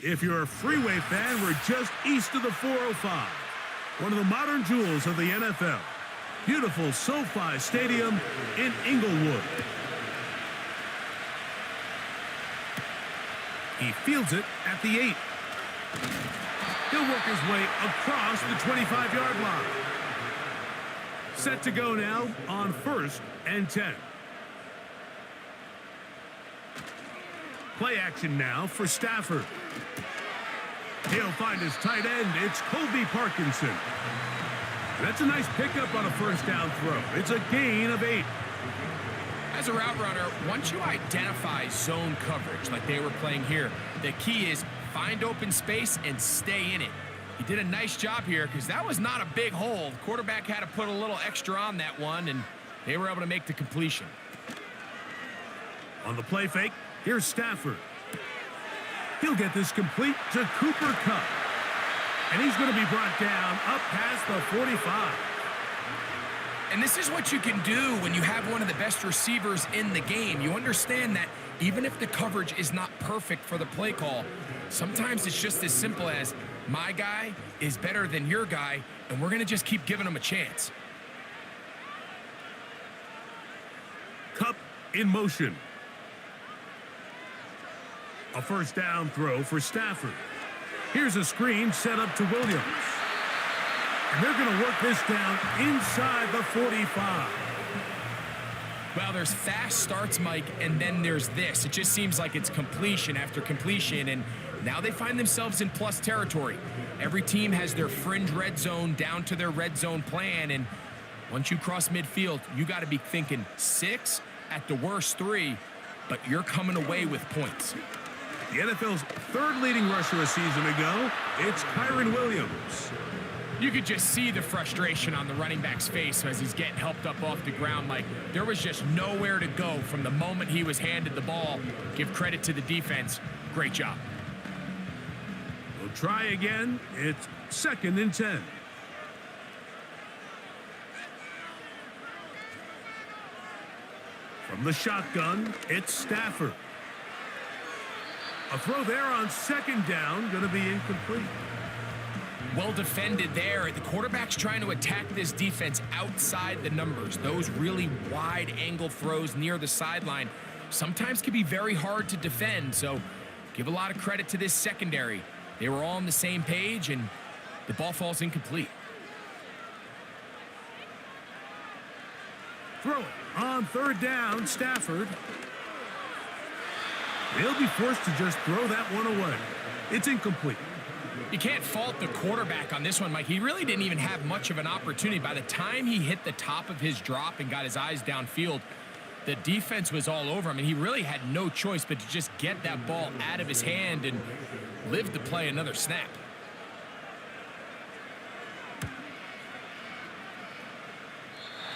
If you're a freeway fan, we're just east of the 405. One of the modern jewels of the NFL. Beautiful SoFi Stadium in Inglewood. He fields it at the 8. He'll work his way across the 25-yard line. Set to go now on 1st and 10. Play action now for Stafford. He'll find his tight end. It's Colby Parkinson. That's a nice pickup on a first down throw. It's a gain of 8. As a route runner, once you identify zone coverage like they were playing here, the key is find open space and stay in it. He did a nice job here because that was not a big hole. The quarterback had to put a little extra on that one, and they were able to make the completion. On the play fake, here's Stafford. He'll get this complete to Cooper Kupp. And he's going to be brought down up past the 45. And this is what you can do when you have one of the best receivers in the game. You understand that even if the coverage is not perfect for the play call, sometimes it's just as simple as my guy is better than your guy, and we're going to just keep giving him a chance. Kupp in motion. A first down throw for Stafford. Here's a screen set up to Williams. And they're going to work this down inside the 45. Well, there's fast starts, Mike, and then there's this. It just seems like it's completion after completion, and now they find themselves in plus territory. Every team has their fringe red zone down to their red zone plan, and once you cross midfield, you got to be thinking 6, at the worst 3, but you're coming away with points. The NFL's 3rd leading rusher a season ago, it's Kyren Williams. You could just see the frustration on the running back's face as he's getting helped up off the ground. Like, there was just nowhere to go from the moment he was handed the ball. Give credit to the defense. Great job. We'll try again. It's 2nd and 10. From the shotgun, it's Stafford. A throw there on 2nd down, going to be incomplete. Well defended there. The quarterback's trying to attack this defense outside the numbers. Those really wide angle throws near the sideline sometimes can be very hard to defend, so give a lot of credit to this secondary. They were all on the same page, and the ball falls incomplete. Throw it on 3rd down, Stafford. They'll be forced to just throw that one away. It's incomplete. You can't fault the quarterback on this one, Mike. He really didn't even have much of an opportunity. By the time he hit the top of his drop and got his eyes downfield, the defense was all over him, and he really had no choice but to just get that ball out of his hand and live to play another snap.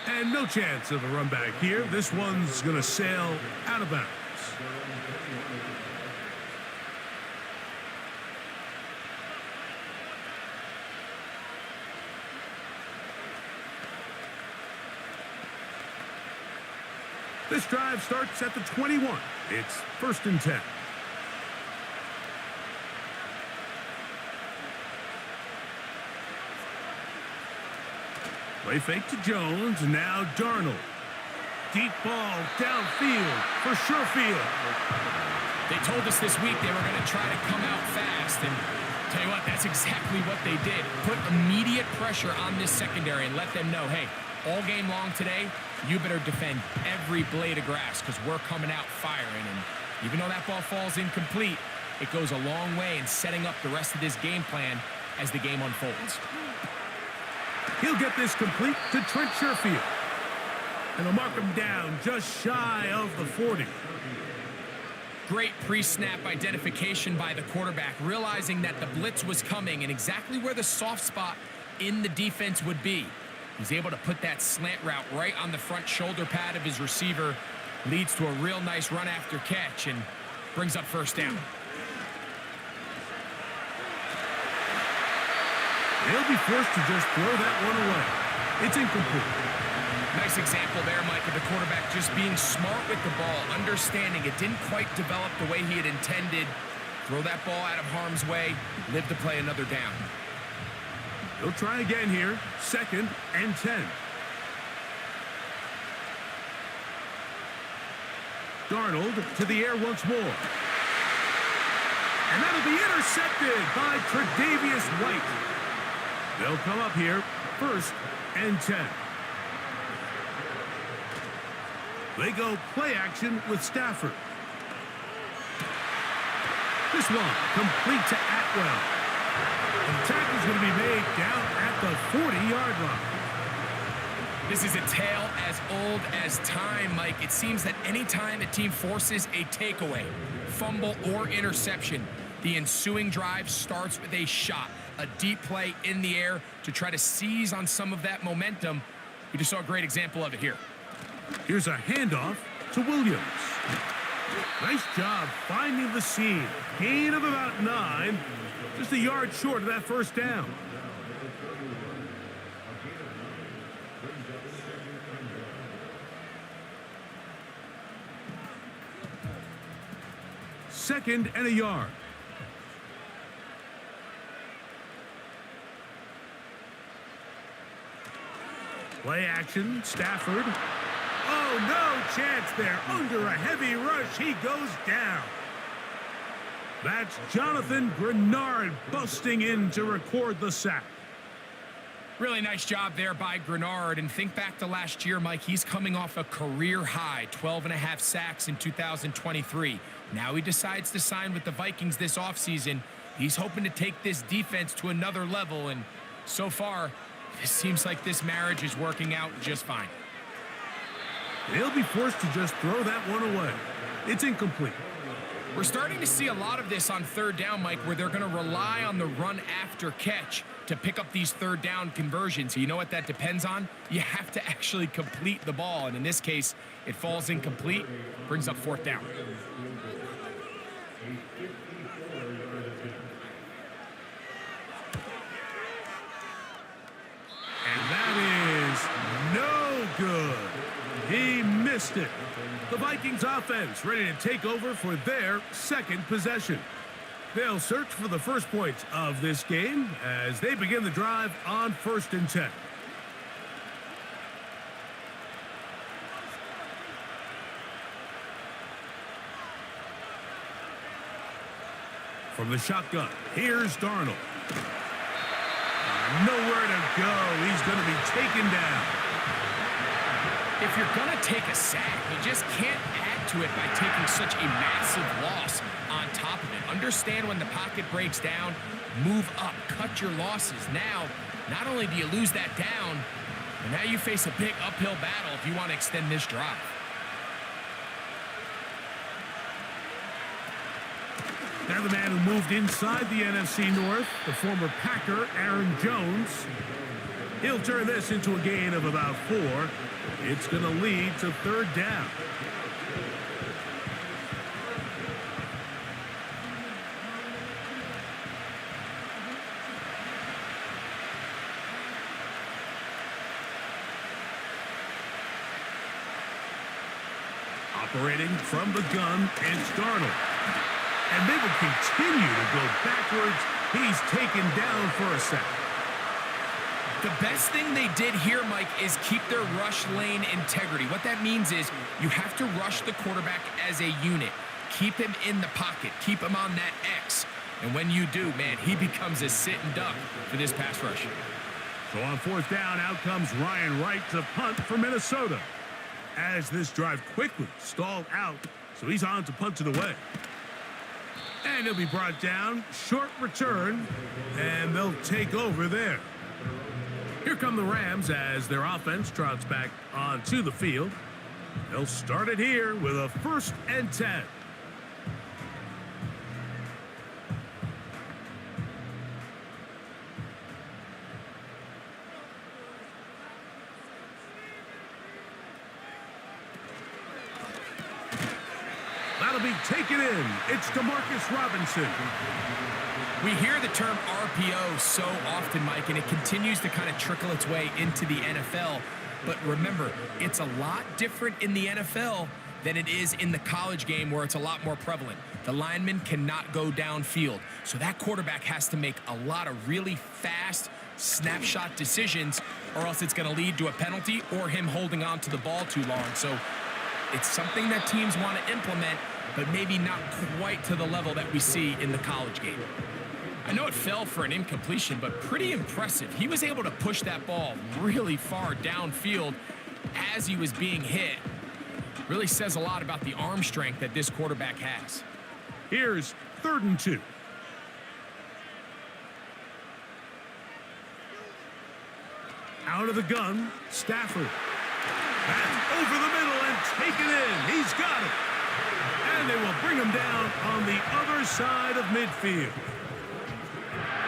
And no chance of a run back here. This one's going to sail out of bounds. This drive starts at the 21. It's 1st and 10. Play fake to Jones. Now Darnold. Deep ball downfield for Sherfield. They told us this week they were going to try to come out fast, and tell you what, that's exactly what they did. Put immediate pressure on this secondary and let them know, hey, all game long today, you better defend every blade of grass because we're coming out firing. And even though that ball falls incomplete, it goes a long way in setting up the rest of this game plan as the game unfolds. He'll get this complete to Trent Sherfield. And they'll mark him down just shy of the 40. Great pre-snap identification by the quarterback, realizing that the blitz was coming and exactly where the soft spot in the defense would be. He's able to put that slant route right on the front shoulder pad of his receiver, leads to a real nice run after catch, and brings up 1st down. They'll be forced to just throw that one away. It's incomplete. Nice example there, Mike, of the quarterback just being smart with the ball, understanding it didn't quite develop the way he had intended. Throw that ball out of harm's way. Live to play another down. They'll try again here. 2nd and 10. Darnold to the air once more. And that'll be intercepted by Tre'Davious White. They'll come up here. 1st and 10. They go play action with Stafford. This one complete to Atwell. And the tackle's going to be made down at the 40-yard line. This is a tale as old as time, Mike. It seems that anytime a team forces a takeaway, fumble, or interception, the ensuing drive starts with a shot, a deep play in the air to try to seize on some of that momentum. We just saw a great example of it here. Here's a handoff to Williams. Nice job finding the seam. Gain of about 9. Just a yard short of that 1st down. Second and a yard. Play action, Stafford. Oh, no chance there. Under a heavy rush, he goes down. That's Jonathan Grenard busting in to record the sack. Really nice job there by Grenard. And think back to last year, Mike. He's coming off a career high, 12.5 sacks in 2023. Now he decides to sign with the Vikings this offseason. He's hoping to take this defense to another level. And so far, it seems like this marriage is working out just fine. They'll be forced to just throw that one away. It's incomplete. We're starting to see a lot of this on 3rd down, Mike, where they're going to rely on the run after catch to pick up these 3rd down conversions. So you know what that depends on? You have to actually complete the ball. And in this case, it falls incomplete, brings up 4th down. And that is no good. He missed it. The Vikings offense ready to take over for their 2nd possession. They'll search for the first points of this game as they begin the drive on 1st and 10. From the shotgun, here's Darnold. Nowhere to go. He's going to be taken down. If you're going to take a sack, you just can't add to it by taking such a massive loss on top of it. Understand when the pocket breaks down, move up, cut your losses. Now, not only do you lose that down, but now you face a big uphill battle if you want to extend this drive. Now the man who moved inside the NFC North, the former Packer, Aaron Jones. He'll turn this into a gain of about 4. It's going to lead to 3rd down. Operating from the gun, it's Darnold. And they will continue to go backwards. He's taken down for a sack. The best thing they did here, Mike, is keep their rush lane integrity. What that means is you have to rush the quarterback as a unit. Keep him in the pocket. Keep him on that X. And when you do, man, he becomes a sitting duck for this pass rush. So on 4th down, out comes Ryan Wright to punt for Minnesota. As this drive quickly stalled out, so he's on to punt it away. And he'll be brought down. Short return, and they'll take over there. Here come the Rams as their offense trots back onto the field. They'll start it here with a 1st and 10. That'll be taken in. It's DeMarcus Robinson. We hear the term RPO so often, Mike, and it continues to kind of trickle its way into the NFL. But remember, it's a lot different in the NFL than it is in the college game where it's a lot more prevalent. The lineman cannot go downfield. So that quarterback has to make a lot of really fast snapshot decisions, or else it's going to lead to a penalty or him holding on to the ball too long. So it's something that teams want to implement, but maybe not quite to the level that we see in the college game. I know it fell for an incompletion, but pretty impressive. He was able to push that ball really far downfield as he was being hit. Really says a lot about the arm strength that this quarterback has. Here's 3rd and 2. Out of the gun, Stafford. That's over the middle and taken in. He's got it. And they will bring him down on the other side of midfield.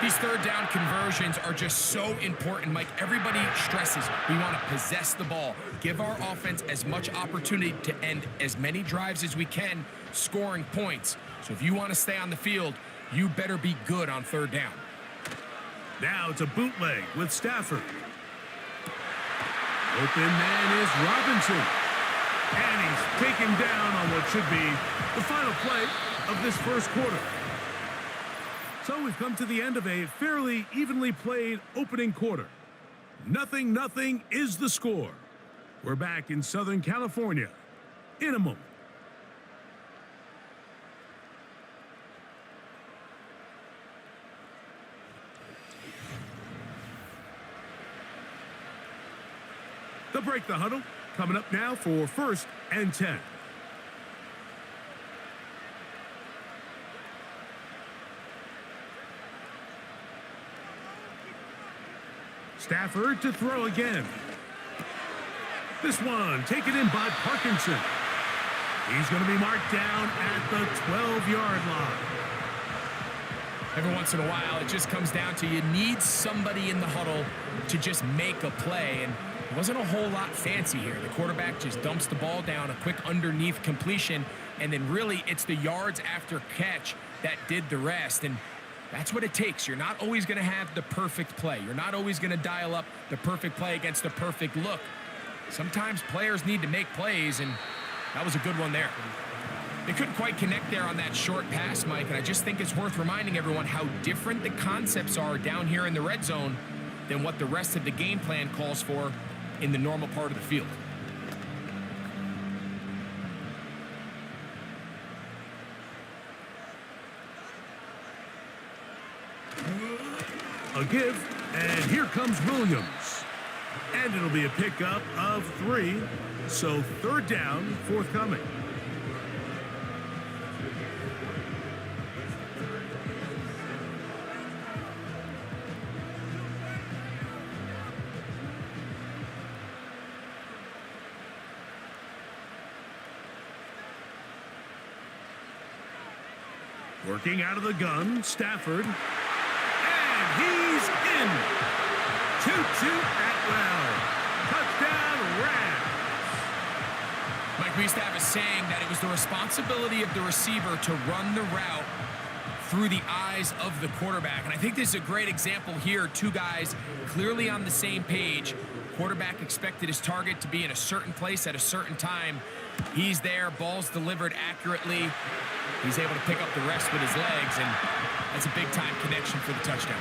These 3rd down conversions are just so important, Mike. Everybody stresses we want to possess the ball, give our offense as much opportunity to end as many drives as we can, scoring points. So if you want to stay on the field, you better be good on 3rd down. Now it's a bootleg with Stafford. Open man is Robinson. And he's taken down on what should be the final play of this first quarter. So we've come to the end of a fairly evenly played opening quarter. 0-0 is the score. We're back in Southern California in a moment. They'll break the huddle. Coming up now for 1st and 10. Stafford to throw again. This one taken in by Parkinson. He's going to be marked down at the 12-yard line. Every once in a while, it just comes down to you need somebody in the huddle to just make a play, and it wasn't a whole lot fancy here. The quarterback just dumps the ball down, a quick underneath completion, and then really it's the yards after catch that did the rest, and that's what it takes. You're not always going to have the perfect play. You're not always going to dial up the perfect play against the perfect look. Sometimes players need to make plays, and that was a good one there. They couldn't quite connect there on that short pass, Mike, and I just think it's worth reminding everyone how different the concepts are down here in the red zone than what the rest of the game plan calls for in the normal part of the field. A give, and here comes Williams. And it'll be a pickup of 3, so 3rd down forthcoming. Working out of the gun, Stafford. And he's in. 2-2 Atwell. Touchdown, Rams. Mike, we used to have a saying that it was the responsibility of the receiver to run the route through the eyes of the quarterback. And I think this is a great example here. 2 guys clearly on the same page. Quarterback expected his target to be in a certain place at a certain time. He's there, ball's delivered accurately. He's able to pick up the rest with his legs, and that's a big-time connection for the touchdown.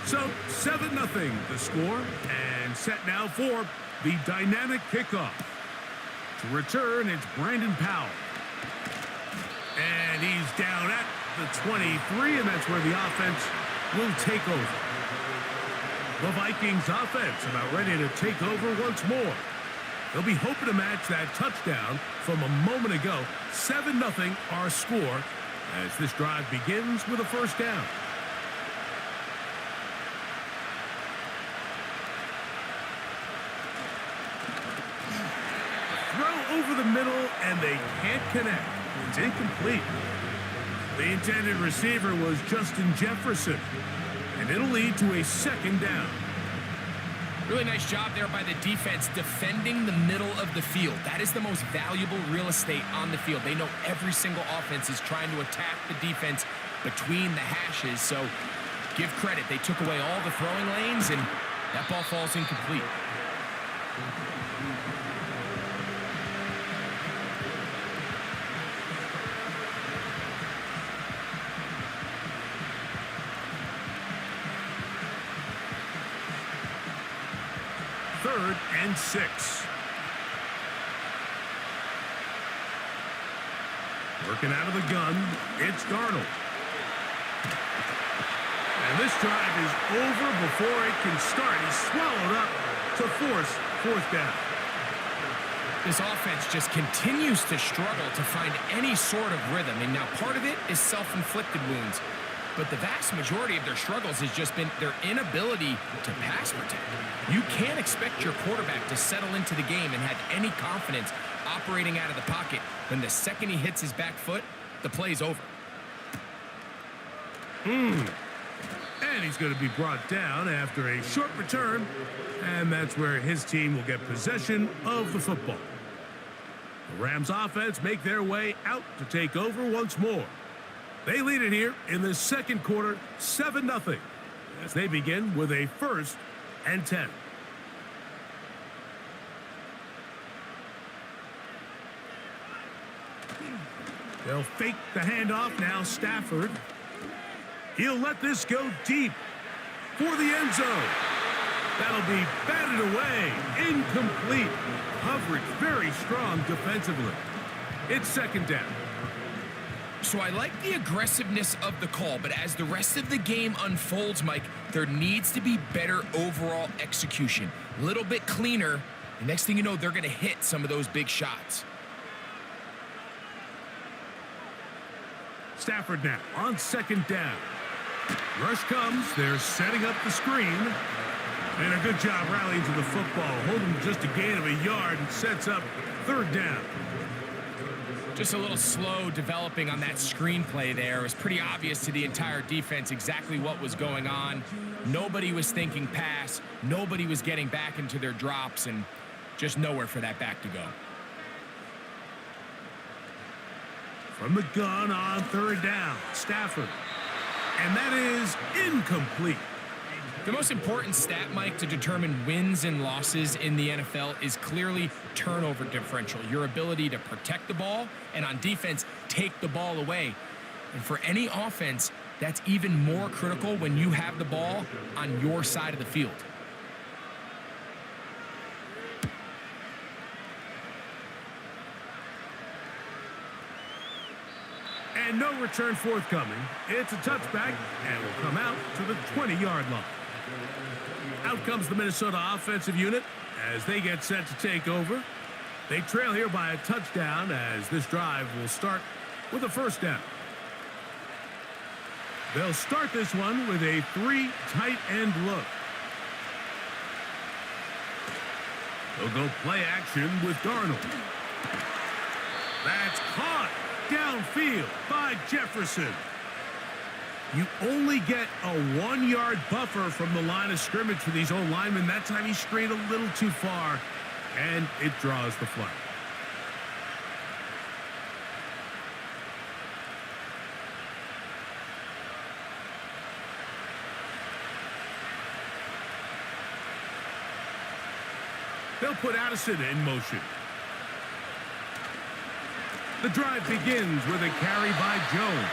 So 7-0 the score, and set now for the dynamic kickoff. To return, it's Brandon Powell. And he's down at the 23, and that's where the offense will take over. The Vikings offense about ready to take over once more. They'll be hoping to match that touchdown from a moment ago. 7-0 our score as this drive begins with a 1st down. Over the middle, and they can't connect. It's incomplete. The intended receiver was Justin Jefferson, and it'll lead to a 2nd down. Really nice job there by the defense defending the middle of the field. That is the most valuable real estate on the field. They know every single offense is trying to attack the defense between the hashes. So give credit. They took away all the throwing lanes, and that ball falls incomplete. Third and 6. Working out of the gun, it's Darnold. And this drive is over before it can start. He's swallowed up to force fourth down. This offense just continues to struggle to find any sort of rhythm. And now part of it is self-inflicted wounds. But the vast majority of their struggles has just been their inability to pass protect. You can't expect your quarterback to settle into the game and have any confidence operating out of the pocket when the second he hits his back foot, the play's over. And he's going to be brought down after a short return, and that's where his team will get possession of the football. The Rams offense make their way out to take over once more. They lead it here in the second quarter, 7-0, as they begin with a 1st and 10. They'll fake the handoff now. Stafford. He'll let this go deep for the end zone. That'll be batted away. Incomplete. Coverage very strong defensively. It's 2nd down. So I like the aggressiveness of the call, but as the rest of the game unfolds, Mike, there needs to be better overall execution. A little bit cleaner. The next thing you know, they're going to hit some of those big shots. Stafford now on 2nd down. Rush comes. They're setting up the screen. And a good job rallying to the football. Holding just a gain of a yard and sets up 3rd down. Just a little slow developing on that screenplay there. It was pretty obvious to the entire defense exactly what was going on. Nobody was thinking pass. Nobody was getting back into their drops, and just nowhere for that back to go. From the gun on 3rd down, Stafford. And that is incomplete. The most important stat, Mike, to determine wins and losses in the NFL is clearly turnover differential, your ability to protect the ball and on defense, take the ball away. And for any offense, that's even more critical when you have the ball on your side of the field. And no return forthcoming. It's a touchback and will come out to the 20-yard line. Out comes the Minnesota offensive unit as they get set to take over. They trail here by a touchdown as this drive will start with a 1st down. They'll start this one with a 3 tight end look. They'll go play action with Darnold. That's caught downfield by Jefferson. You only get a 1-yard buffer from the line of scrimmage for these old linemen. That time he strayed a little too far, and it draws the flag. They'll put Addison in motion. The drive begins with a carry by Jones.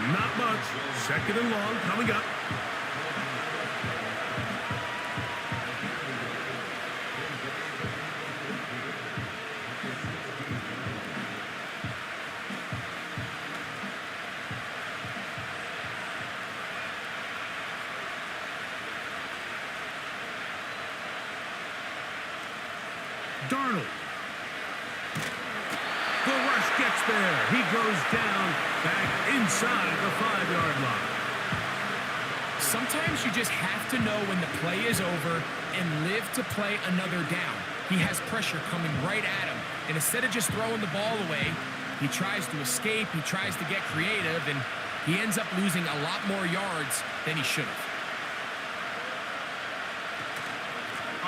Not much. 2nd and long coming up. Darnold. The rush gets there. He goes down back inside the 5-yard line. Sometimes you just have to know when the play is over and live to play another down. He has pressure coming right at him, and instead of just throwing the ball away, he tries to escape, he tries to get creative, and he ends up losing a lot more yards than he should have.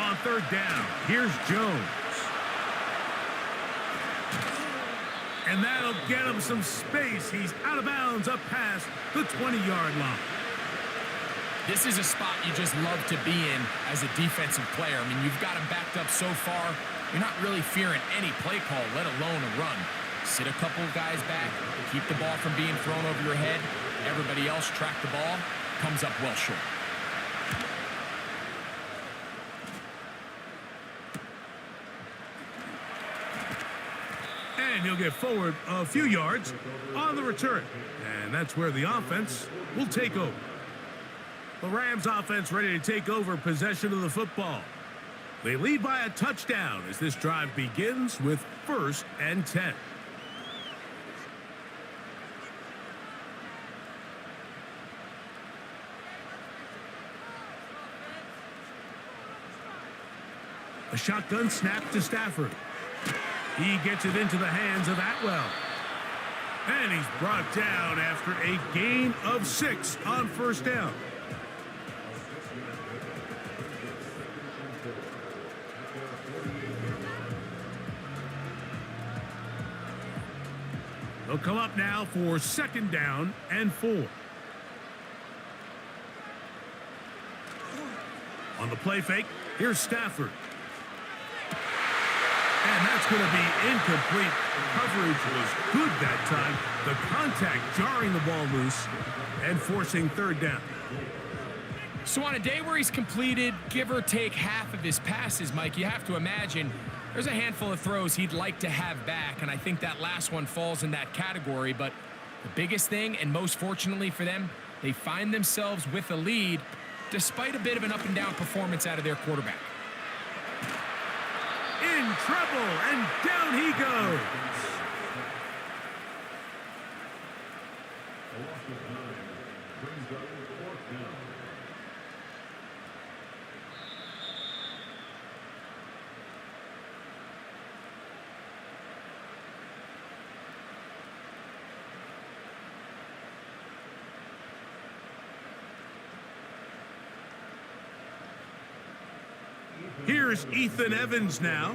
On third down, here's Jones. And that'll get him some space. He's out of bounds up past the 20-yard line. This is a spot you just love to be in as a defensive player. I mean, you've got him backed up so far, you're not really fearing any play call, let alone a run. Sit a couple of guys back, keep the ball from being thrown over your head. Everybody else track the ball, comes up well short. And he'll get forward a few yards on the return. And that's where the offense will take over. The Rams offense ready to take over possession of the football. They lead by a touchdown as this drive begins with 1st and 10. A shotgun snap to Stafford. He gets it into the hands of Atwell. And he's brought down after a gain of 6 on 1st down. They'll come up now for 2nd down and 4. On the play fake, here's Stafford. And that's going to be incomplete. Coverage was good that time. The contact jarring the ball loose and forcing 3rd down. So on a day where he's completed, give or take half of his passes, Mike, you have to imagine there's a handful of throws he'd like to have back, and I think that last one falls in that category. But the biggest thing, and most fortunately for them, they find themselves with a lead despite a bit of an up-and-down performance out of their quarterback. In trouble, and down he goes. Here's Ethan Evans now,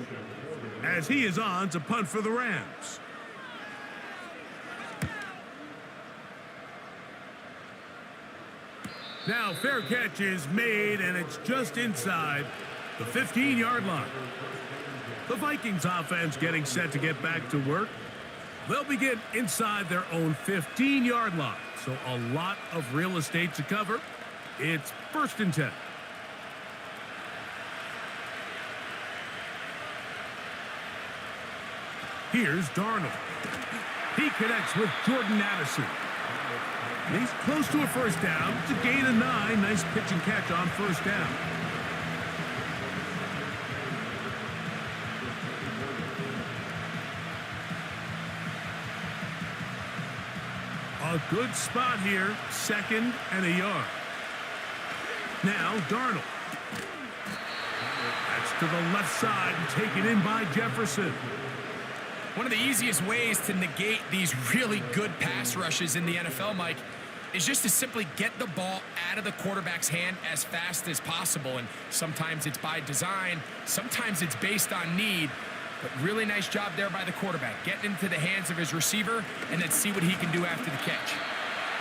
as he is on to punt for the Rams. Now fair catch is made, and it's just inside the 15-yard line. The Vikings offense getting set to get back to work. They'll begin inside their own 15-yard line, so a lot of real estate to cover. It's 1st and 10. Here's Darnold. He connects with Jordan Addison. He's close to a 1st down. It's a gain of 9. Nice pitch and catch on 1st down. A good spot here. 2nd and a yard. Now Darnold. That's to the left side and taken in by Jefferson. One of the easiest ways to negate these really good pass rushes in the NFL, Mike, is just to simply get the ball out of the quarterback's hand as fast as possible. And sometimes it's by design, sometimes it's based on need. But really nice job there by the quarterback, getting into the hands of his receiver and then see what he can do after the catch.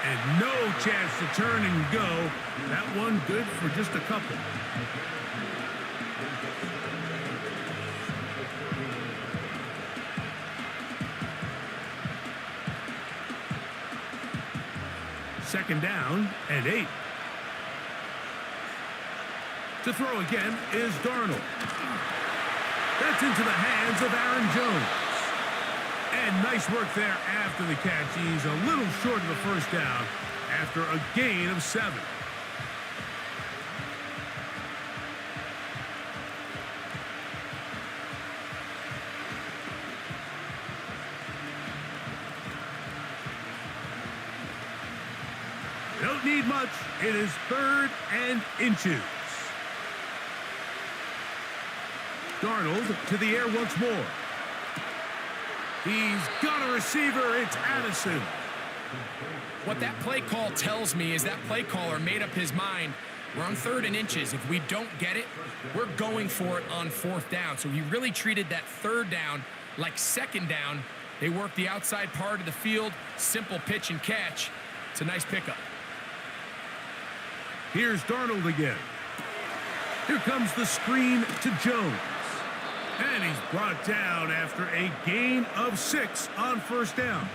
And no chance to turn and go. That one good for just a couple. Second down and 8. To throw again is Darnold. That's into the hands of Aaron Jones. And nice work there after the catch. He's a little short of the 1st down after a gain of 7. Don't need much. It is 3rd and inches. Darnold to the air once more. He's got a receiver. It's Addison. What that play call tells me is that play caller made up his mind We're on 3rd and inches. If we don't get it, we're going for it on 4th down. So he really treated that 3rd down like 2nd down. They work the outside part of the field. Simple pitch and catch. It's a nice pickup. Here's Darnold again. Here comes the screen to Jones. And he's brought down after a gain of 6 on 1st down.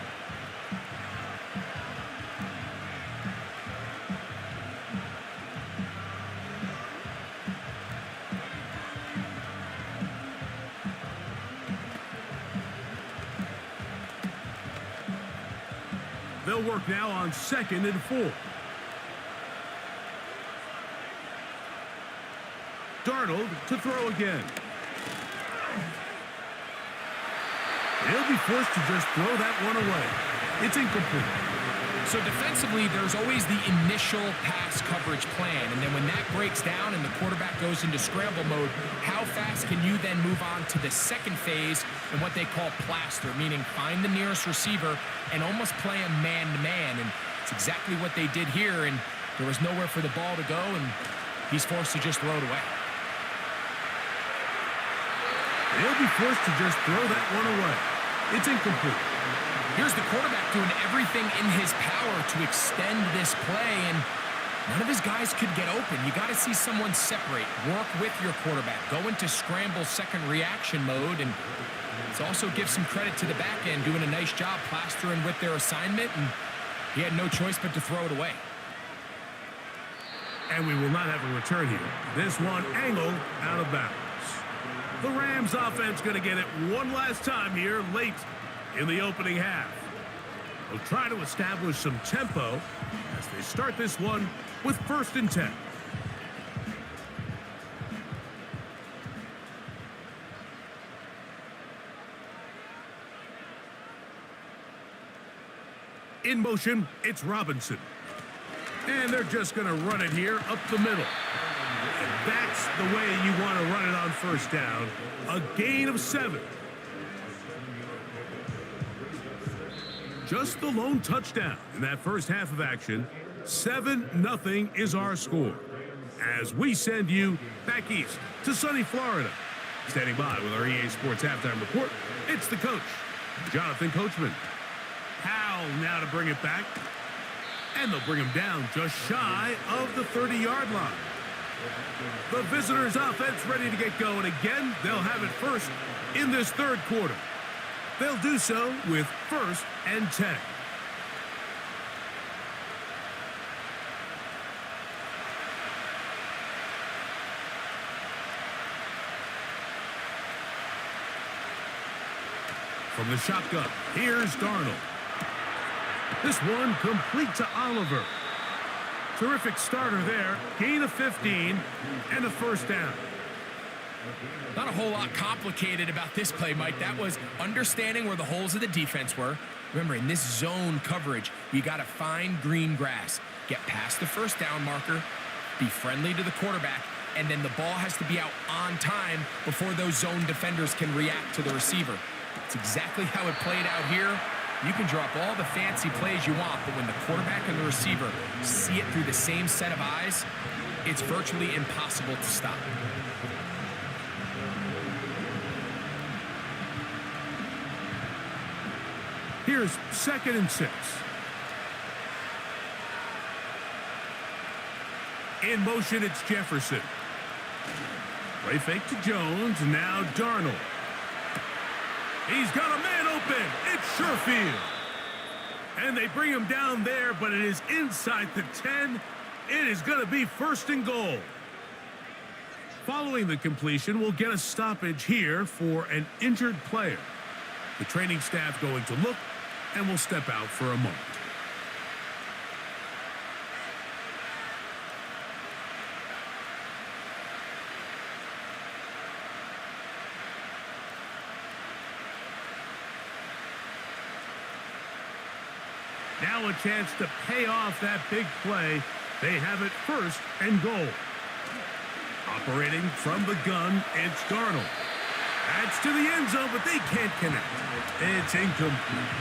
They'll work now on 2nd and 4. Darnold to throw again. He'll be forced to just throw that one away. It's incomplete. So defensively, there's always the initial pass coverage plan. And then when that breaks down and the quarterback goes into scramble mode, how fast can you then move on to the second phase and what they call plaster, meaning find the nearest receiver and almost play him man-to-man. And it's exactly what they did here. And there was nowhere for the ball to go, and he's forced to just throw it away. He'll be forced to just throw that one away. It's incomplete. Here's the quarterback doing everything in his power to extend this play, and none of his guys could get open. You got to see someone separate, work with your quarterback, go into scramble second reaction mode, and it also gives some credit to the back end doing a nice job plastering with their assignment, and he had no choice but to throw it away. And we will not have a return here. This one angled out of bounds. The Rams offense going to get it one last time here late in the opening half. They'll try to establish some tempo as they start this one with 1st and 10. In motion, it's Robinson. And they're just going to run it here up the middle. And that's the way you want to run it on 1st down. A gain of 7. Just the lone touchdown in that first half of action. 7-0 is our score. As we send you back east to sunny Florida. Standing by with our EA Sports Halftime Report, it's the coach, Jonathan Coachman. Howell now to bring it back. And they'll bring him down just shy of the 30-yard line. The visitors' offense ready to get going again. They'll have it first in this 3rd quarter. They'll do so with 1st and 10. From the shotgun, here's Darnold. This one complete to Oliver. Terrific starter there. Gain of 15 and a 1st down. Not a whole lot complicated about this play, Mike. That was understanding where the holes of the defense were. Remember, in this zone coverage, you got to find green grass. Get past the 1st down marker, be friendly to the quarterback, and then the ball has to be out on time before those zone defenders can react to the receiver. It's exactly how it played out here. You can drop all the fancy plays you want, but when the quarterback and the receiver see it through the same set of eyes, it's virtually impossible to stop. Here's 2nd and 6. In motion, it's Jefferson. Play fake to Jones, now Darnold. He's got a man open. It's Sherfield. And they bring him down there, but it is inside the 10. It is going to be 1st and goal. Following the completion, we'll get a stoppage here for an injured player. The training staff going to look, and will step out for a moment. Now a chance to pay off that big play. They have it 1st and goal. Operating from the gun, it's Darnold. That's to the end zone, but they can't connect. It's incomplete.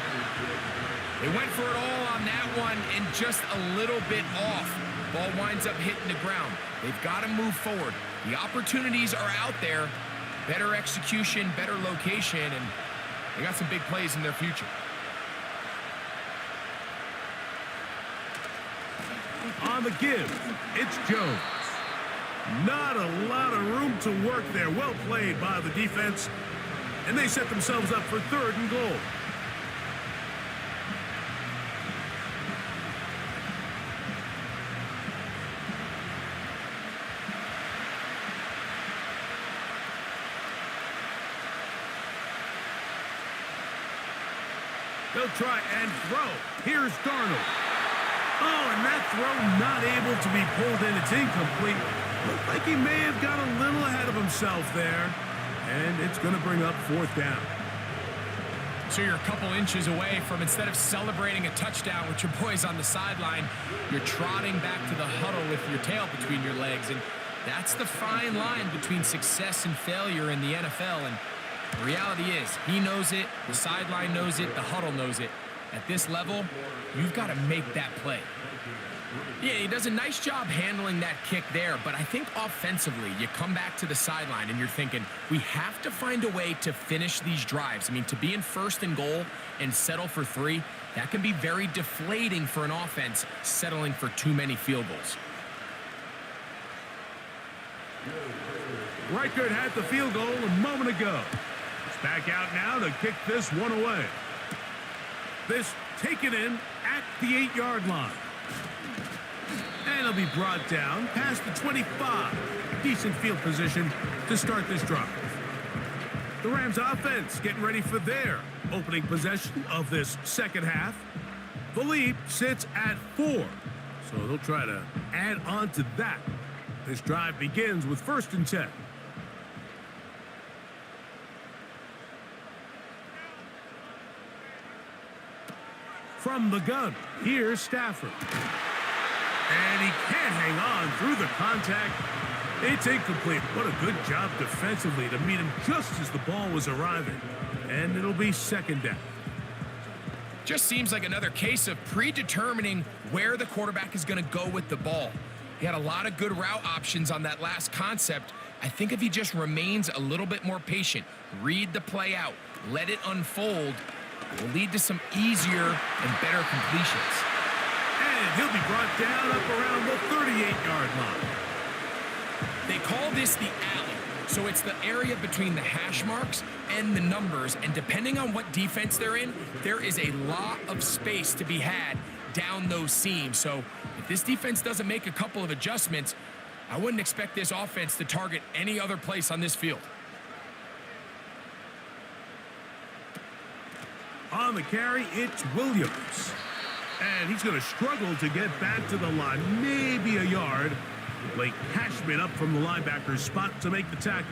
They went for it all on that one and just a little bit off. Ball winds up hitting the ground. They've got to move forward. The opportunities are out there. Better execution, better location, and they got some big plays in their future. On the give, it's Jones. Not a lot of room to work there. Well played by the defense. And they set themselves up for 3rd and goal. They'll try and throw. Here's Darnold. Oh, and that throw not able to be pulled in. It's incomplete. Looked like he may have got a little ahead of himself there. And it's going to bring up 4th down. So you're a couple inches away from, instead of celebrating a touchdown with your boys on the sideline, you're trotting back to the huddle with your tail between your legs. And that's the fine line between success and failure in the NFL. And the reality is, he knows it, the sideline knows it, the huddle knows it. At this level, you've got to make that play. Yeah, he does a nice job handling that kick there, but I think offensively, you come back to the sideline and you're thinking, we have to find a way to finish these drives. I mean, to be in 1st and goal and settle for 3, that can be very deflating for an offense settling for too many field goals. Reichert had the field goal a moment ago. It's back out now to kick this one away. This taken in at the 8-yard line. And it'll be brought down past the 25. Decent field position to start this drive. The Rams offense getting ready for their opening possession of this second half. The lead sits at 4. So they'll try to add on to that. This drive begins with 1st and 10. From the gun, here's Stafford. And he can't hang on through the contact. It's incomplete. What a good job defensively to meet him just as the ball was arriving. And it'll be 2nd down. Just seems like another case of predetermining where the quarterback is going to go with the ball. He had a lot of good route options on that last concept. I think if he just remains a little bit more patient, read the play out, let it unfold, will lead to some easier and better completions. And he'll be brought down up around the 38-yard line. They call this the alley. So it's the area between the hash marks and the numbers. And depending on what defense they're in, there is a lot of space to be had down those seams. So if this defense doesn't make a couple of adjustments, I wouldn't expect this offense to target any other place on this field. On the carry, it's Williams. And he's going to struggle to get back to the line, maybe a yard. Blake Cashman up from the linebacker's spot to make the tackle.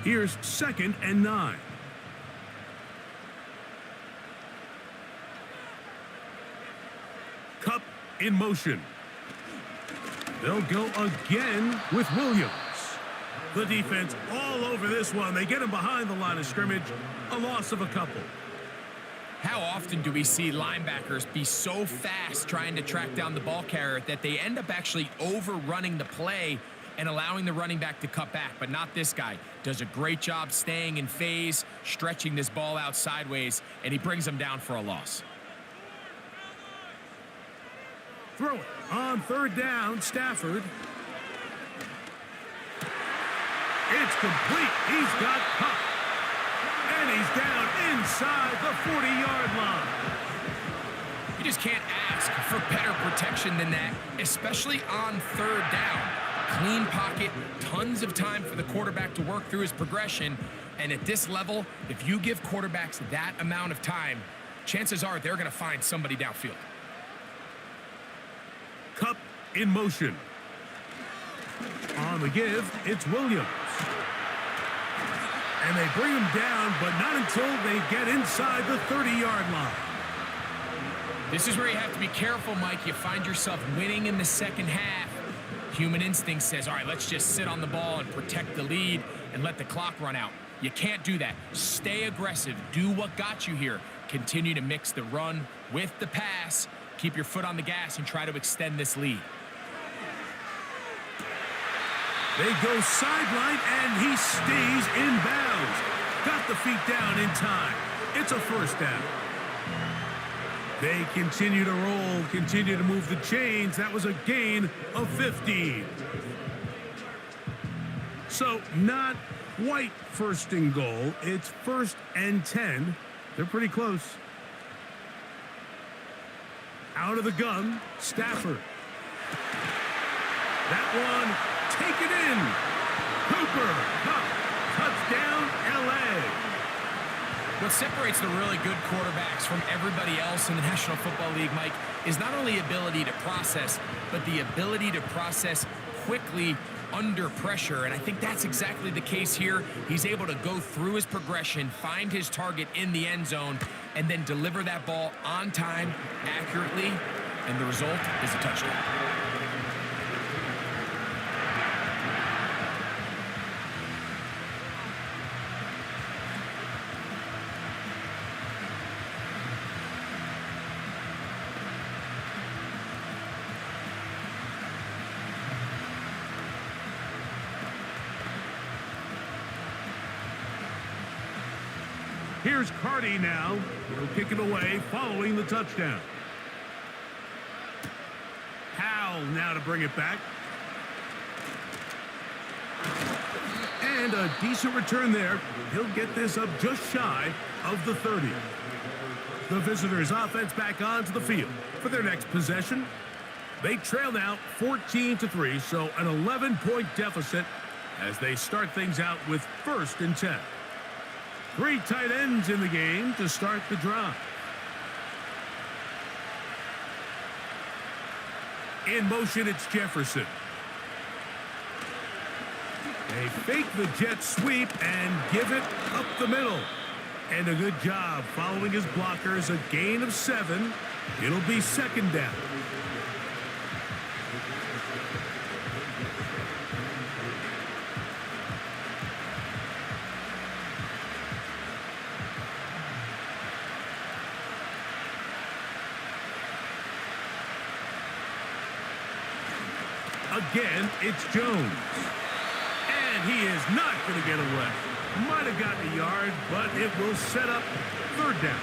Here's 2nd and 9. Cup in motion. They'll go again with Williams. The defense all over this one. They get him behind the line of scrimmage. A loss of a couple. How often do we see linebackers be so fast trying to track down the ball carrier that they end up actually overrunning the play and allowing the running back to cut back? But not this guy. Does a great job staying in phase, stretching this ball out sideways, and he brings them down for a loss. Throw it on 3rd down, Stafford. It's complete. He's got Cup. And he's down inside the 40-yard line. You just can't ask for better protection than that, especially on 3rd down. Clean pocket, tons of time for the quarterback to work through his progression. And at this level, if you give quarterbacks that amount of time, chances are they're going to find somebody downfield. Cup in motion. On the give, it's Williams. And they bring him down, but not until they get inside the 30-yard line. This is where you have to be careful, Mike. You find yourself winning in the second half. Human instinct says, all right, let's just sit on the ball and protect the lead and let the clock run out. You can't do that. Stay aggressive. Do what got you here. Continue to mix the run with the pass. Keep your foot on the gas and try to extend this lead. They go sideline, and he stays in bounds. Got the feet down in time. It's a first down. They continue to roll, continue to move the chains. That was a gain of 15. So not quite first and goal. It's 1st and 10. They're pretty close. Out of the gun, Stafford. That one, taken in. Cooper, touchdown, L.A. What separates the really good quarterbacks from everybody else in the National Football League, Mike, is not only ability to process, but the ability to process quickly under pressure. And I think that's exactly the case here. He's able to go through his progression, find his target in the end zone, and then deliver that ball on time, accurately, and the result is a touchdown. Here's Carty now. He'll kick it away following the touchdown. Howell now to bring it back. And a decent return there. He'll get this up just shy of the 30. The visitors' offense back onto the field for their next possession. They trail now 14-3, so an 11-point deficit as they start things out with 1st and 10. 3 tight ends in the game to start the drive. In motion, it's Jefferson. They fake the jet sweep and give it up the middle. And a good job following his blockers, a gain of 7. It'll be 2nd down. Again, it's Jones. And he is not going to get away. Might have gotten a yard, but it will set up 3rd down.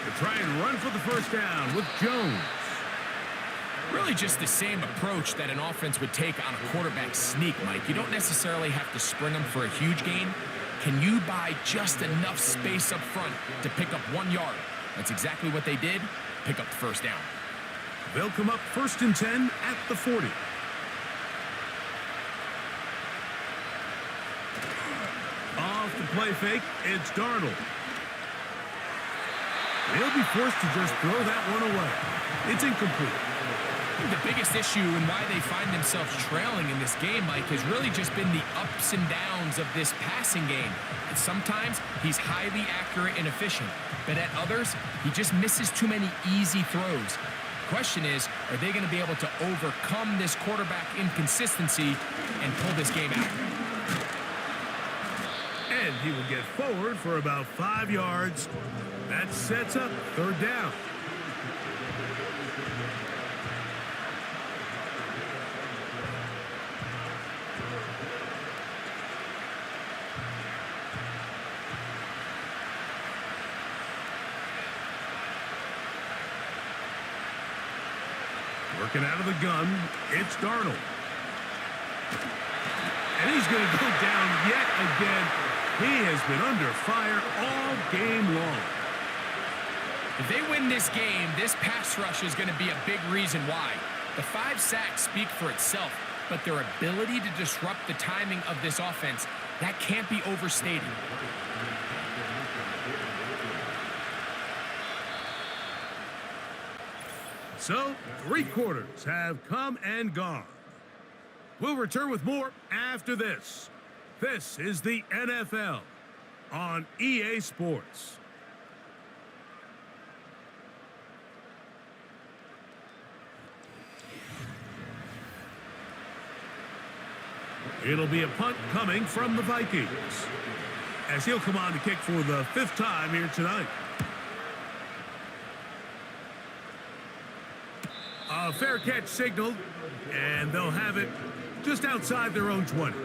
They try and run for the 1st down with Jones. Really just the same approach that an offense would take on a quarterback sneak, Mike. You don't necessarily have to spring them for a huge gain. Can you buy just enough space up front to pick up 1 yard? That's exactly what they did. Pick up the 1st down. They'll come up 1st and 10 at the 40. Off the play fake, it's Darnold. They'll be forced to just throw that one away. It's incomplete. The biggest issue and why they find themselves trailing in this game, Mike, has really just been the ups and downs of this passing game. And sometimes he's highly accurate and efficient, but at others, he just misses too many easy throws. Question is, are they going to be able to overcome this quarterback inconsistency and pull this game out? And he will get forward for about 5 yards. That sets up 3rd down. Working out of the gun, it's Darnold. And he's going to go down yet again. He has been under fire all game long. If they win this game, this pass rush is going to be a big reason why. The 5 sacks speak for itself, but their ability to disrupt the timing of this offense, that can't be overstated. So, 3 quarters have come and gone. We'll return with more after this. This is the NFL on EA Sports. It'll be a punt coming from the Vikings, as he'll come on to kick for the 5th time here tonight. A fair catch signaled, and they'll have it just outside their own 20.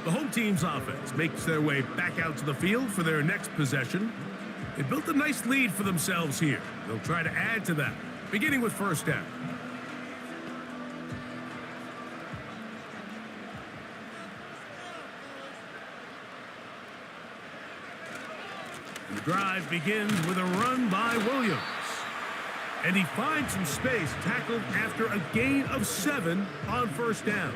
The home team's offense makes their way back out to the field for their next possession. They built a nice lead for themselves here. They'll try to add to that, beginning with first down. The drive begins with a run by Williams. And he finds some space, tackled after a gain of 7 on first down.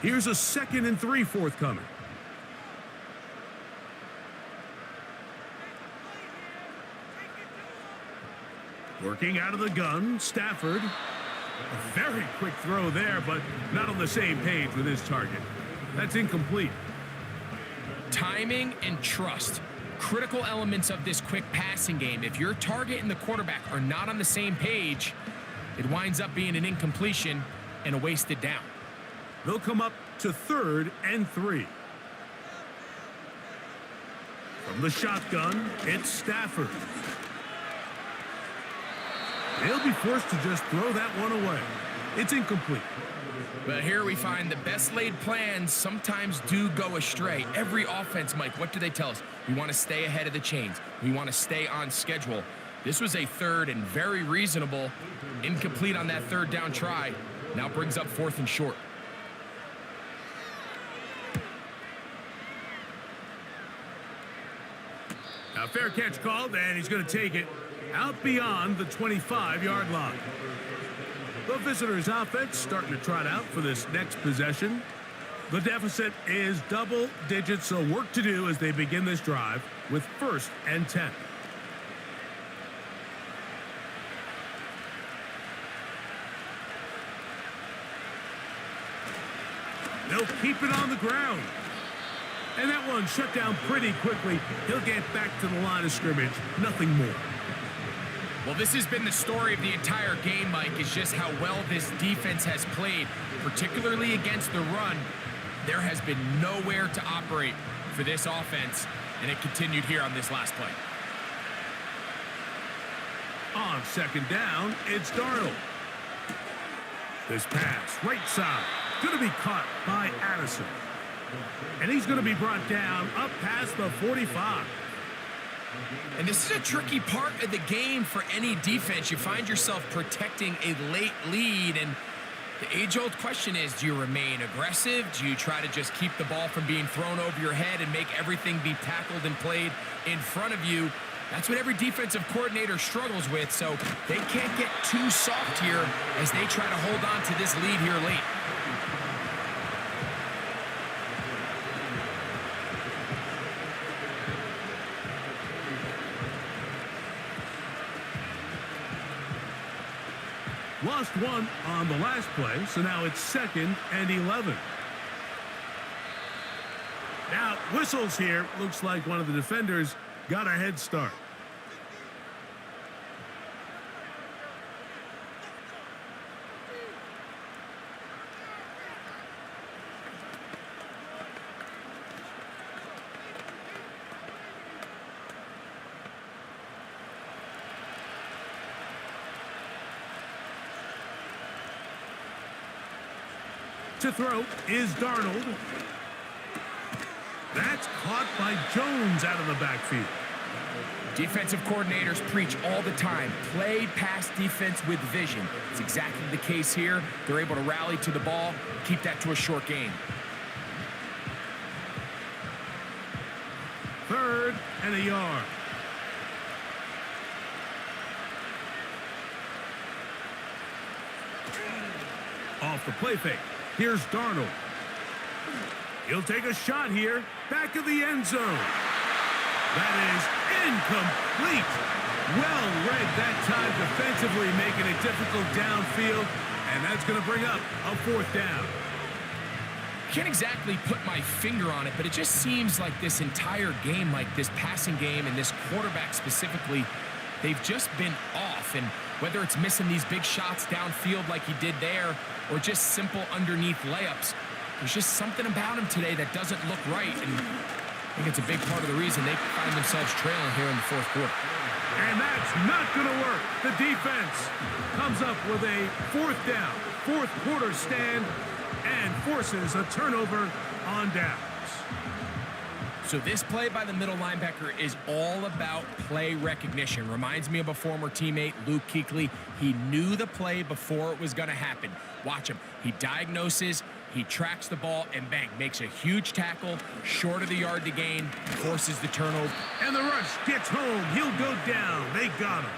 Here's a 2nd and 3 forthcoming. Working out of the gun, Stafford. A very quick throw there, but not on the same page with his target. That's incomplete. Timing and trust, critical elements of this quick passing game. If your target and the quarterback are not on the same page, it winds up being an incompletion and a wasted down. They'll come up to 3rd and 3. From the shotgun, it's Stafford. They'll be forced to just throw that one away. It's incomplete. But here we find the best laid plans sometimes do go astray. Every offense, Mike, what do they tell us? We want to stay ahead of the chains. We want to stay on schedule. This was a 3rd and very reasonable. Incomplete on that 3rd down try. Now brings up 4th and short. Now fair catch called, and he's going to take it out beyond the 25-yard line. The visitors' offense starting to trot out for this next possession. The deficit is double digits, so work to do as they begin this drive with 1st and 10. They'll keep it on the ground. And that one shut down pretty quickly. He'll get back to the line of scrimmage. Nothing more. Well, this has been the story of the entire game, Mike, is just how well this defense has played, particularly against the run. There has been nowhere to operate for this offense, and it continued here on this last play. On 2nd down, it's Darnold. This pass, right side, going to be caught by Addison. And he's going to be brought down up past the 45. And this is a tricky part of the game for any defense. You find yourself protecting a late lead, and the age-old question is, do you remain aggressive? Do you try to just keep the ball from being thrown over your head and make everything be tackled and played in front of you? That's what every defensive coordinator struggles with, so they can't get too soft here as they try to hold on to this lead here late. Lost one on the last play, so now it's 2nd and 11. Now, whistles here. Looks like one of the defenders got a head start. To throw is Darnold. That's caught by Jones out of the backfield. Defensive coordinators preach all the time, play pass defense with vision. It's exactly the case here. They're able to rally to the ball, keep that to a short game. 3rd and a yard. Off the play fake. Here's Darnold. He'll take a shot here. Back of the end zone. That is Incomplete. Well read that time defensively, making it difficult downfield, and that's going to bring up a 4th down. Can't exactly put my finger on it, but it just seems like this entire game, like this passing game and this quarterback specifically, they've just been off. And whether it's missing these big shots downfield like he did there or just simple underneath layups, there's just something about him today that doesn't look right. And I think it's a big part of the reason they find themselves trailing here in the 4th quarter. And that's not going to work. The defense comes up with a 4th down, 4th quarter stand, and forces a turnover on downs. So this play by the middle linebacker is all about play recognition. Reminds me of a former teammate, Luke Kuechly. He knew the play before it was going to happen. Watch him. He diagnoses, he tracks the ball, and bang, makes a huge tackle, short of the yard to gain, forces the turnover. And the rush gets home. He'll go down. They got him.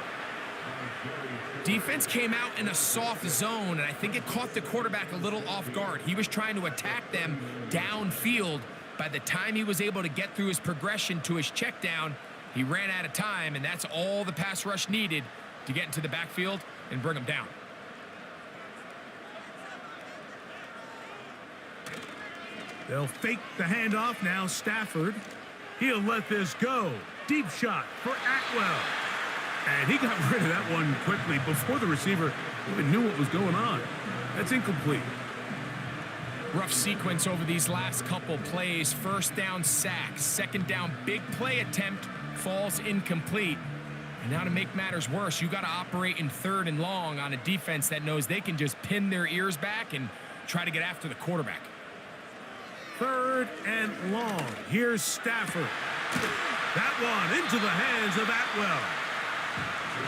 Defense came out in a soft zone, and I think it caught the quarterback a little off guard. He was trying to attack them downfield. By the time he was able to get through his progression to his check down, he ran out of time, and that's all the pass rush needed to get into the backfield and bring him down. They'll fake the handoff now. Stafford. He'll let this go. Deep shot for Atwell. And he got rid of that one quickly before the receiver even knew what was going on. That's incomplete. Rough sequence over these last couple plays. 1st down sack, 2nd down big play attempt falls incomplete. And now to make matters worse, you got to operate in 3rd and long on a defense that knows they can just pin their ears back and try to get after the quarterback. 3rd and long. Here's Stafford. That one into the hands of Atwell.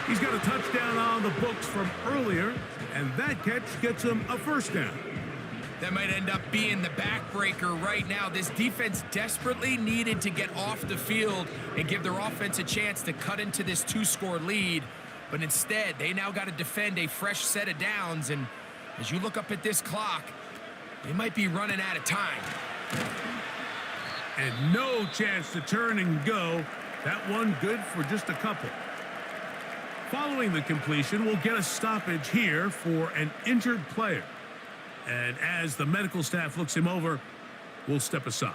He's got a touchdown on the books from earlier, and that catch gets him a 1st down. That might end up being the backbreaker right now. This defense desperately needed to get off the field and give their offense a chance to cut into this 2-score lead. But instead, they now got to defend a fresh set of downs. And as you look up at this clock, they might be running out of time. And no chance to turn and go. That one good for just a couple. Following the completion, we'll get a stoppage here for an injured player. And as the medical staff looks him over, we'll step aside.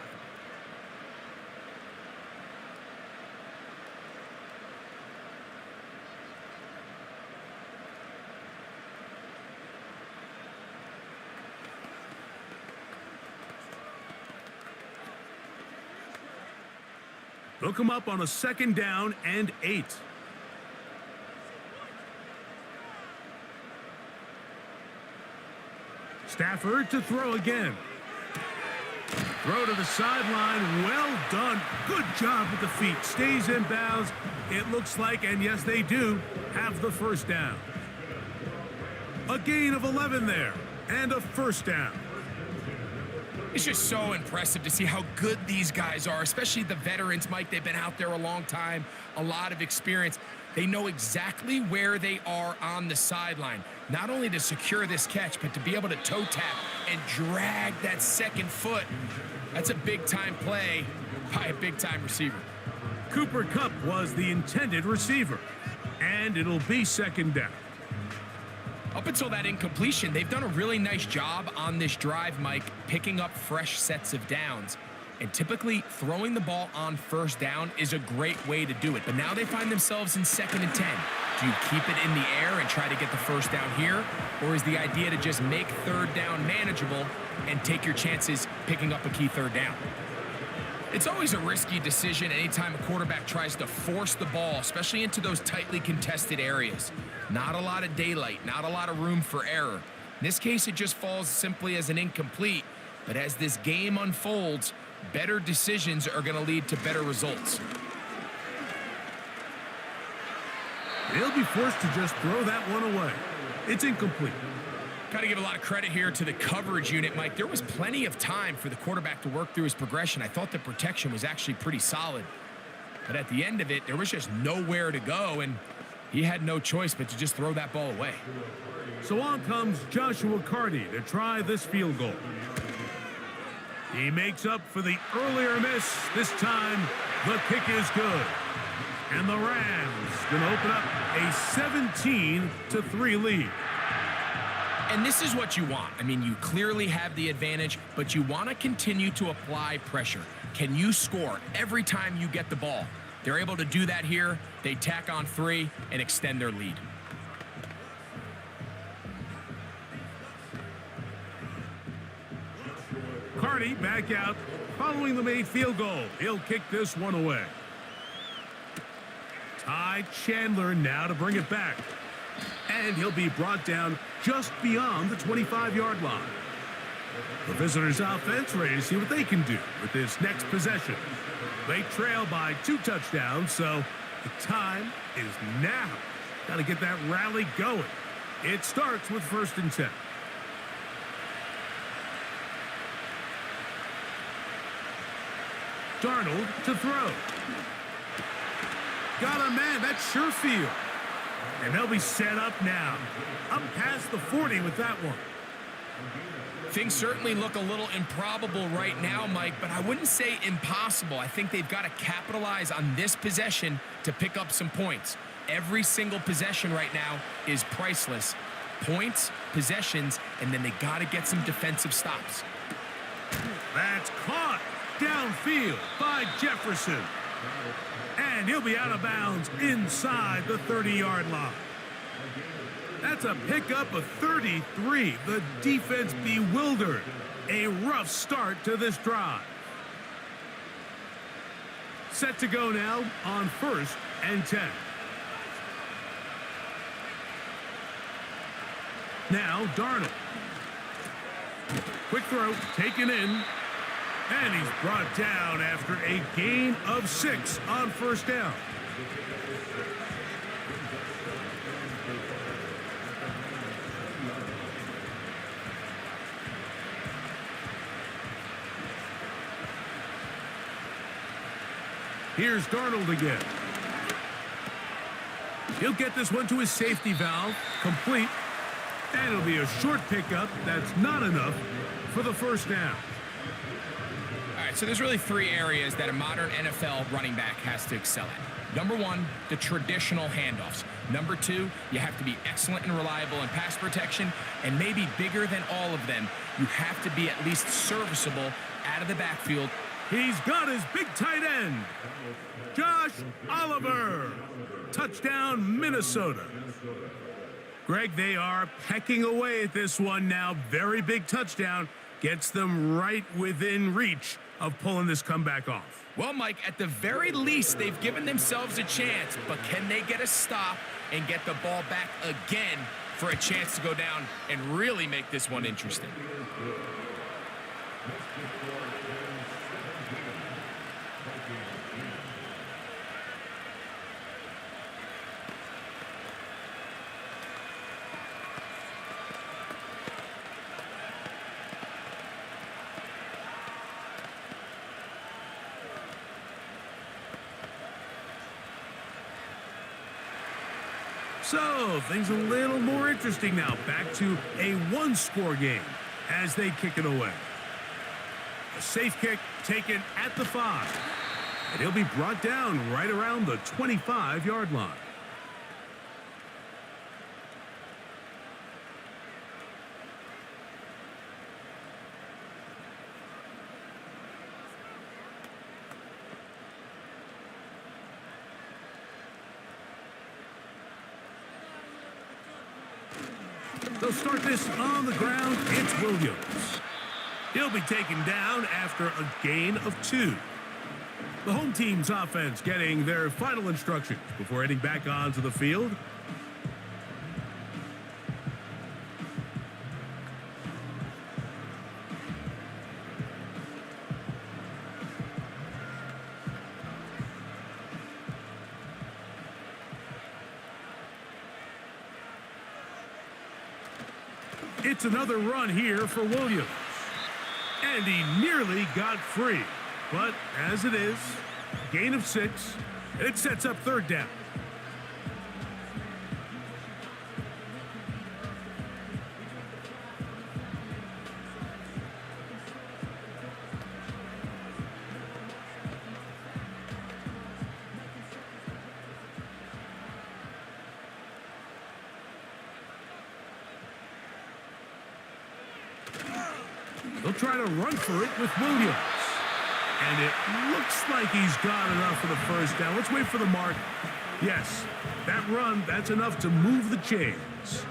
They'll come up on a 2nd down and 8. Stafford to throw again. Throw to the sideline. Well done. Good job with the feet. Stays in bounds. It looks like, and yes, they do, have the 1st down. A gain of 11 there, and a 1st down. It's just so impressive to see how good these guys are, especially the veterans, Mike. They've been out there a long time, a lot of experience. They know exactly where they are on the sideline, not only to secure this catch, but to be able to toe tap and drag that 2nd foot. That's a big-time play by a big-time receiver. Cooper Kupp was the intended receiver, and it'll be 2nd down. Up until that incompletion, they've done a really nice job on this drive, Mike, picking up fresh sets of downs. And typically, throwing the ball on 1st down is a great way to do it. But now they find themselves in 2nd and 10. Do you keep it in the air and try to get the 1st down here? Or is the idea to just make 3rd down manageable and take your chances picking up a key 3rd down? It's always a risky decision anytime a quarterback tries to force the ball, especially into those tightly contested areas. Not a lot of daylight, not a lot of room for error. In this case, it just falls simply as an incomplete. But as this game unfolds, better decisions are going to lead to better results. They'll be forced to just throw that one away. It's incomplete. Got to give a lot of credit here to the coverage unit, Mike. There was plenty of time for the quarterback to work through his progression. I thought the protection was actually pretty solid. But at the end of it, there was just nowhere to go, and he had no choice but to just throw that ball away. So on comes Joshua Carty to try this field goal. He makes up for the earlier miss. This time, the kick is good. And the Rams going to open up a 17-3 lead. And this is what you want. I mean, you clearly have the advantage, but you want to continue to apply pressure. Can you score every time you get the ball? They're able to do that here. They tack on 3 and extend their lead. Carney back out following the made field goal. He'll kick this one away. Ty Chandler now to bring it back. And he'll be brought down just beyond the 25-yard line. The visitors' offense ready to see what they can do with this next possession. They trail by 2 touchdowns, so the time is now. Got to get that rally going. It starts with 1st and 10. Darnold to throw. Got a man, that's Sherfield. And they'll be set up now. Up past the 40 with that one. Things certainly look a little improbable right now, Mike, but I wouldn't say impossible. I think they've got to capitalize on this possession to pick up some points. Every single possession right now is priceless. Points, possessions, and then they got to get some defensive stops. That's caught downfield by Jefferson. And he'll be out of bounds inside the 30-yard line. That's a pickup of 33. The defense bewildered. A rough start to this drive. Set to go now on 1st and 10. Now Darnold. Quick throw, taken in. And he's brought down after a gain of 6 on 1st down. Here's Darnold again. He'll get this one to his safety valve, complete. And it'll be a short pickup. That's not enough for the 1st down. All right, so there's really 3 areas that a modern NFL running back has to excel at. Number 1, the traditional handoffs. Number 2, you have to be excellent and reliable in pass protection. And maybe bigger than all of them, you have to be at least serviceable out of the backfield. He's got his big tight end, Josh Oliver. Touchdown, Minnesota. Greg, they are pecking away at this one now. Very big touchdown. Gets them right within reach of pulling this comeback off. Well, Mike, at the very least, they've given themselves a chance, but can they get a stop and get the ball back again for a chance to go down and really make this one interesting? So, things a little more interesting now. Back to a 1-score game as they kick it away. A safe kick taken at the 5. And he'll be brought down right around the 25-yard line. They'll start this on the ground. It's Williams. He'll be taken down after a gain of 2. The home team's offense getting their final instructions before heading back onto the field. It's another run here for Williams. And he nearly got free. But as it is, gain of 6, and it sets up 3rd down. He'll try to run for it with Williams. And it looks like he's got enough for the first down. Let's wait for the mark. Yes, that run, that's enough to move the chains.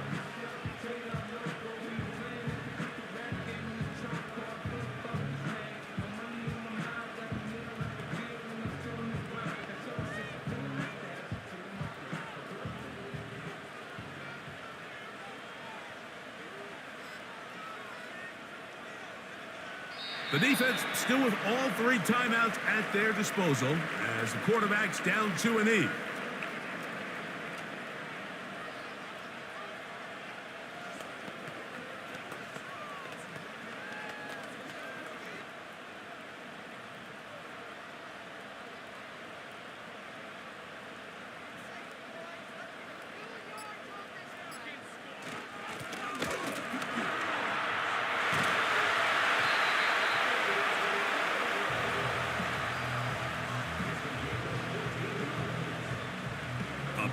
The defense still with all 3 timeouts at their disposal as the quarterback's down 2-E.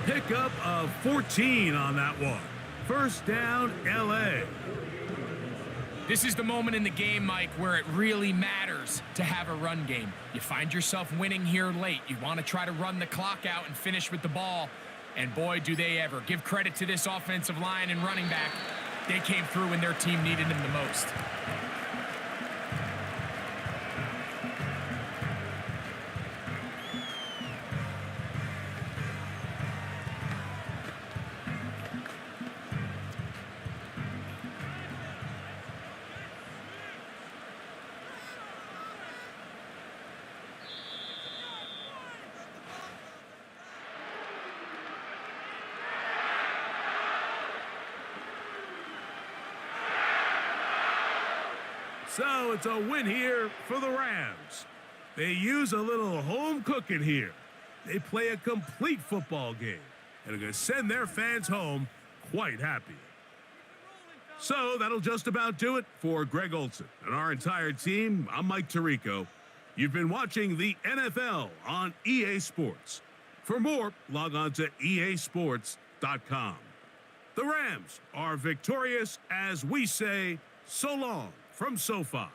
Pickup of 14 on that one. First down, L.A. This is the moment in the game, Mike, where it really matters to have a run game. You find yourself winning here late. You want to try to run the clock out and finish with the ball. And boy, do they ever. Give credit to this offensive line and running back. They came through when their team needed them the most. So it's a win here for the Rams. They use a little home cooking here. They play a complete football game and are going to send their fans home quite happy. So that'll just about do it for Greg Olson and our entire team. I'm Mike Tirico. You've been watching the NFL on EA Sports. For more, log on to easports.com. The Rams are victorious as we say so long from SoFi.